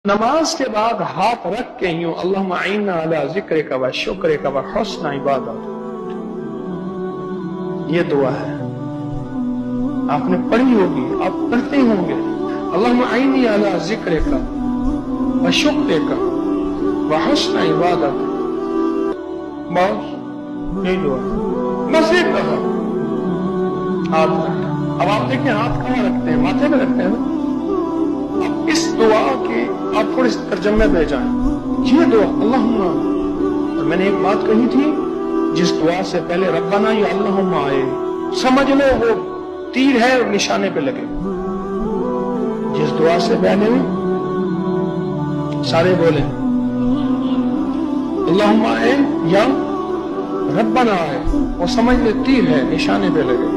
نماز کے بعد ہاتھ رکھ کے یوں اللہم اعنا علی ذکرک و شکرک و حسن عبادت، یہ دعا ہے، آپ نے پڑھی ہوگی، آپ پڑھتے ہوں گے، اللہم اعنی علی ذکرک و شکرک و حسن عبادت، بس یہی دعا، بس یہ کہا ہاتھ رکھا۔ اب آپ دیکھیں ہاتھ کہاں رکھتے ہیں؟ ماتھے پہ رکھتے ہیں نا۔ اب اس دعا کی آپ تھوڑے سے ترجمے پہ جائیں، یہ دعا اللہم، اور میں نے ایک بات کہی تھی، جس دعا سے پہلے ربنا یا اللہم آئے، سمجھ لو وہ تیر ہے اور نشانے پہ لگے۔ جس دعا سے پہلے سارے بولیں اللہم آئے یا ربنا آئے، وہ سمجھ لے تیر ہے، نشانے پہ لگے۔